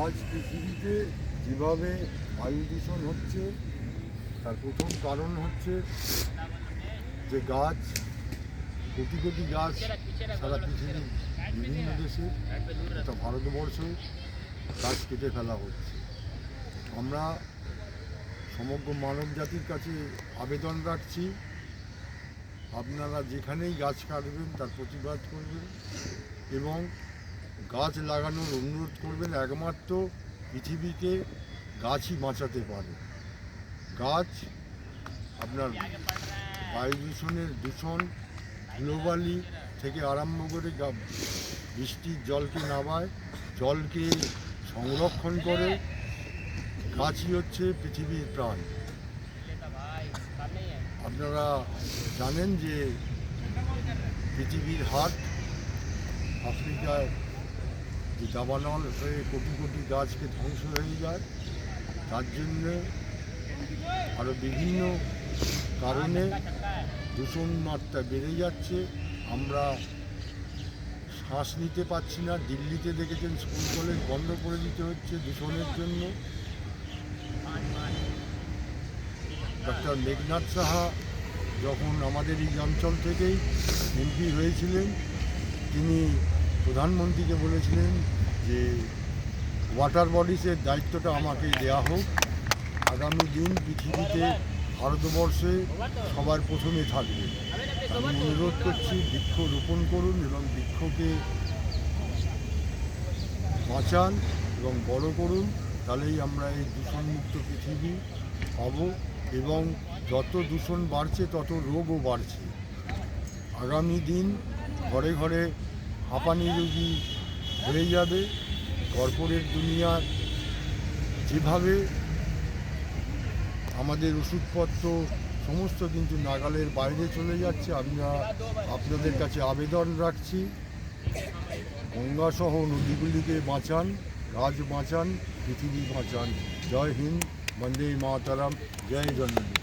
আজ পৃথিবীতে যেভাবে বায়ু দূষণ হচ্ছে তার প্রথম কারণ হচ্ছে যে গাছ, কোটি কোটি গাছ সারা পৃথিবীর বিভিন্ন দেশে, এটা ভারতবর্ষেও গাছ কেটে ফেলা হচ্ছে। আমরা সমগ্র মানব জাতির কাছে আবেদন রাখছি, আপনারা যেখানেই গাছ কাটবেন তার প্রতিবাদ করবেন এবং গাছ লাগানোর অনুরোধ করবেন। একমাত্র পৃথিবীকে গাছই বাঁচাতে পারে। গাছ আপনার বায়ু দূষণ গ্লোবালি থেকে আরম্ভ করে বৃষ্টির জলকে নামায়, জলকে সংরক্ষণ করে। গাছই হচ্ছে পৃথিবীর প্রাণ। আপনারা জানেন যে পৃথিবীর হাট আফ্রিকায় যে দাবানল হয়ে কোটি কোটি গাছকে ধ্বংস হয়ে যায়, তার জন্যে আরও বিভিন্ন কারণে দূষণ মাত্রা বেড়ে যাচ্ছে। আমরা শ্বাস নিতে পারছি না। দিল্লিতে দেখেছেন স্কুল কলেজ বন্ধ করে দিতে হচ্ছে দূষণের জন্য। ডক্টর মেঘনাথ সাহা যখন আমাদের এই অঞ্চল থেকেই এমপি হয়েছিলেন, তিনি প্রধানমন্ত্রীকে বলেছিলেন যে ওয়াটার বডিসের দায়িত্বটা আমাকে দেওয়া হোক। আগামী দিন পৃথিবীতে ভারতবর্ষে সবার প্রথমে থাকবে। আমি অনুরোধ করছি, বৃক্ষ রোপণ করুন এবং বৃক্ষকে বাঁচান এবং বড় করুন। তাহলেই আমরা এই দূষণমুক্ত পৃথিবী পাব এবং যত দূষণ বাড়ছে তত রোগও বাড়ছে। আগামী দিন ঘরে ঘরে হাঁপানি রোগী হয়ে যাবে। কর্পোরেট দুনিয়ার যেভাবে আমাদের ওষুধপত্র সমস্ত কিন্তু নাগালের বাইরে চলে যাচ্ছে। আমরা আপনাদের কাছে আবেদন রাখছি, গঙ্গাসহ নদীগুলিকে বাঁচান, গাছ বাঁচান, পৃথিবী বাঁচান। জয় হিন্দ, বন্দে মাতরম, জয় জননী।